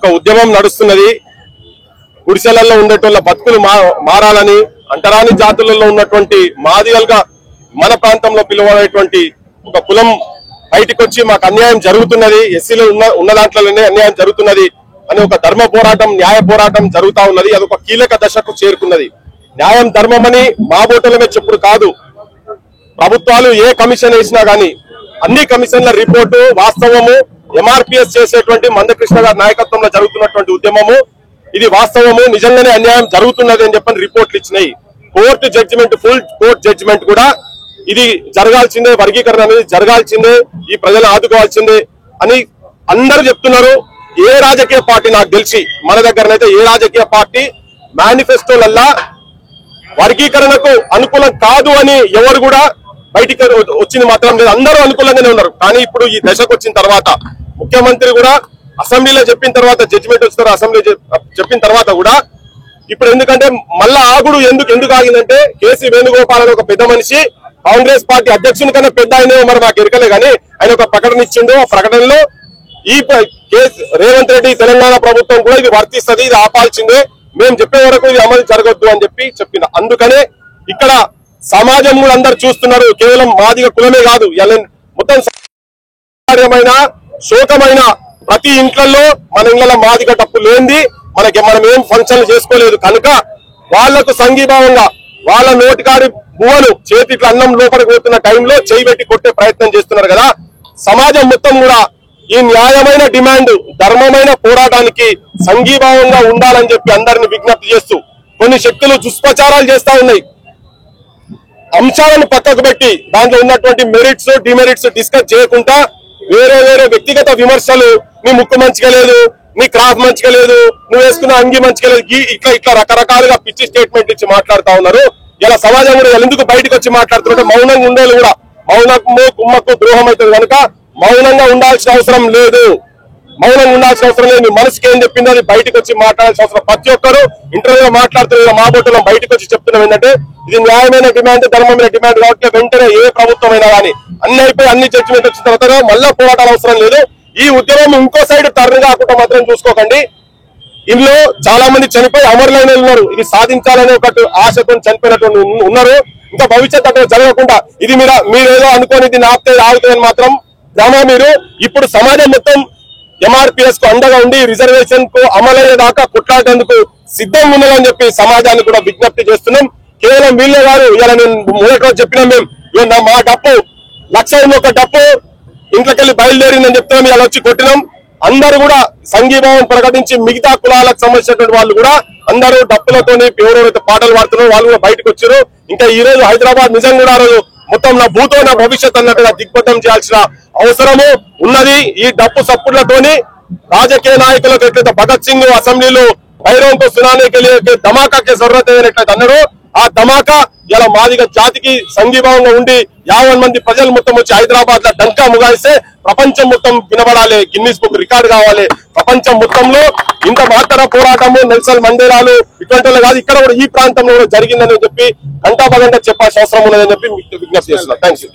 ఒక ఉద్యమం నడుస్తున్నది. గుడిసెలలో ఉండేటోళ్ళ బతుకులు మారాలని, అంటరాని జాతులలో ఉన్నటువంటి మాదిగలుగా మన ప్రాంతంలో పిలువనేటువంటి ఒక కులం బయటికి వచ్చి మాకు అన్యాయం జరుగుతున్నది, ఎస్సీలో ఉన్న దాంట్లోనే అన్యాయం జరుగుతున్నది అని ఒక ధర్మ పోరాటం, న్యాయ పోరాటం జరుగుతా ఉన్నది. అది ఒక కీలక దశకు చేరుకున్నది. న్యాయం ధర్మమని మా బోటలమే చెప్పుడు కాదు. ప్రభుత్వాలు ఏ కమిషన్ వేసినా గానీ అన్ని కమిషన్ల రిపోర్టు వాస్తవము. ఎంఆర్పిఎస్ చేసేటువంటి మందకృష్ణ గారి నాయకత్వంలో జరుగుతున్నటువంటి ఉద్యమము ఇది వాస్తవము, నిజంగానే అన్యాయం జరుగుతున్నది అని చెప్పని రిపోర్ట్లు ఇచ్చినాయి. Court judgment, full court judgment కూడా ఇది జరగాల్సిందే, వర్గీకరణ అనేది జరగాల్సిందే, ఈ ప్రజలు ఆదుకోవాల్సిందే అని అందరూ చెప్తున్నారు. ఏ రాజకీయ పార్టీ నాకు తెలిసి మన దగ్గరనైతే ఏ రాజకీయ పార్టీ మేనిఫెస్టోలల్లా వర్గీకరణకు అనుకూలం కాదు అని ఎవరు కూడా బయటికి వచ్చింది మాత్రం లేదు. అందరూ అనుకూలంగానే ఉన్నారు. కానీ ఇప్పుడు ఈ దశకు వచ్చిన తర్వాత ముఖ్యమంత్రి కూడా అసెంబ్లీలో చెప్పిన తర్వాత, జడ్జిమెంట్ వచ్చిన అసెంబ్లీ చెప్పిన తర్వాత కూడా ఇప్పుడు ఎందుకంటే మళ్ళా ఆగుడు ఎందుకు ఆగిందంటే కేసీ వేణుగోపాల్ అని ఒక పెద్ద మనిషి, కాంగ్రెస్ పార్టీ అధ్యక్షుని కన్నా పెద్ద ఆయన మరి మాకు ఎరకలే కానీ ఆయన ఒక ప్రకటన ఇచ్చిండు. ఆ ప్రకటనలో ఈ రేవంత్ రెడ్డి తెలంగాణ ప్రభుత్వం కూడా ఇది వర్తిస్తుంది, ఇది ఆపాల్సిందే, మేము చెప్పే వరకు ఇది అమలు జరగొద్దు అని చెప్పిన. అందుకనే ఇక్కడ సమాజం కూడా అందరు చూస్తున్నారు. కేవలం మాదిగ కులమే కాదు, మొత్తం కార్యమైన శోకమైన ప్రతి ఇంట్లో మన ఇళ్లలో మాదిగ డప్పు లేనిది మనం ఏం ఫంక్షన్లు చేసుకోలేదు కనుక వాళ్లకు సంఘీభావంగా వాళ్ళ నోటికాడి బువ్వను చేతిట్లో అన్నం లోపలికి పోతున్న టైంలో చేయి పెట్టి కొట్టే ప్రయత్నం చేస్తున్నారు కదా. సమాజం మొత్తం కూడా ఈ న్యాయమైన డిమాండ్, ధర్మమైన పోరాటానికి సంఘీభావంగా ఉండాలని చెప్పి అందరిని విజ్ఞప్తి చేస్తూ కొన్ని శక్తులు దుష్ప్రచారాలు చేస్తా ఉన్నాయి. అంశాలను పక్కకు పెట్టి దాంట్లో ఉన్నటువంటి మెరిట్స్ డిమెరిట్స్ డిస్కస్ చేయకుండా వేరే వ్యక్తిగత విమర్శలు, నీ ముక్కు మంచిగా లేదు, నీ క్రాఫ్ మంచిగా లేదు, నువ్వు వేసుకున్న అంగి మంచిగా లేదు, ఇట్లా రకరకాలుగా పిచ్చి స్టేట్మెంట్ ఇచ్చి మాట్లాడుతా ఉన్నారు. ఇలా సమాజం కూడా ఎందుకు బయటకు వచ్చి మాట్లాడుతుంటే మౌనంగా ఉండేది కూడా మౌనము కుమ్మక్కు ద్రోహం అవుతుంది కనుక మౌనంగా ఉండాల్సిన అవసరం లేదు. మీ మనసుకి ఏం చెప్పిందో అది బయటకు వచ్చి మాట్లాడాల్సిన అవసరం. ప్రతి ఒక్కరు ఇంటర్వ్యూలో మాట్లాడుతున్న మా బోటలో బయటకు వచ్చి చెప్తున్నాం ఏంటంటే ఇది న్యాయమైన డిమాండ్, ధర్మమైన డిమాండ్ కాబట్టి వెంటనే ఏ ప్రభుత్వం అయినా కానీ అన్ని అయిపోయి అన్ని జడ్జిమెంట్ వచ్చిన తర్వాత మళ్ళా పోరాటాలు అవసరం లేదు. ఈ ఉద్యమం ఇంకో సైడ్ టర్న్ కాకుండా మాత్రం చూసుకోకండి. ఇందులో చాలా మంది చనిపోయి అమరులైన ఉన్నారు. ఇది సాధించాలనే ఒక ఆశతో చనిపోయినటువంటి ఉన్నారు. ఇంకా భవిష్యత్ అక్కడ జరగకుండా ఇది మీరేదో అనుకోని దీన్ని ఆపితే ఆగుతుందని మాత్రం మీరు ఇప్పుడు సమాజం మొత్తం ఎంఆర్పిఎస్ కు అండగా ఉండి రిజర్వేషన్ కు అమలయ్యేదాకా కొట్లాడేందుకు సిద్ధంగా ఉన్నదని చెప్పి సమాజాన్ని కూడా విజ్ఞప్తి చేస్తున్నాం. కేవలం వీళ్ళే గారు ఇలా నేను మొదటి రోజు చెప్పినాం, మేము మా డప్పు 1,01 డప్పు ఇంట్లోకెళ్ళి బయలుదేరిందని చెప్తున్నాం, ఇలా వచ్చి కొట్టినాం. అందరూ కూడా సంఘీభావం ప్రకటించి మిగతా కులాలకు సంబంధించినటువంటి వాళ్ళు కూడా అందరూ డప్పులతోని ఎవరెవరైతే పాటలు పాడుతున్నారో వాళ్ళు కూడా బయటకు వచ్చారు. ఇంకా ఈ రోజు హైదరాబాద్ నిజంగా కూడా రోజు మొత్తం నా భూతో నా భవిష్యత్ అన్నట్టుగా దిగ్బంధం చేయాల్సిన అవసరము ఉన్నది. ఈ డప్పు సప్పుళ్లతోని రాజకీయ నాయకులకు ఎట్లయితే భగత్ సింగ్ అసెంబ్లీలో భైరవంతో సునానేకి ధమాకాకి జరూరత్ ఎట్లయితే అన్నారో ఆ ధమాకా ఇలా మాదిగ జాతికి సంఘీభావంగా ఉండి 50 మంది ప్రజలు మొత్తం వచ్చి హైదరాబాద్ లో డంకా ముగాయిస్తే ప్రపంచం మొత్తం వినబడాలి, గిన్నిస్ బుక్ రికార్డు కావాలి. ప్రపంచం మొత్తంలో ఇంత మాత్ర పోరాటము నెల్సన్ మండేలాలు ఇటువంటి కాదు, ఇక్కడ కూడా ఈ ప్రాంతంలో కూడా జరిగిందని చెప్పి గంటాపగంట చెప్పాల్సిన అవసరం ఉన్నదని చెప్పి విజ్ఞప్తి చేస్తున్నా. థ్యాంక్స్.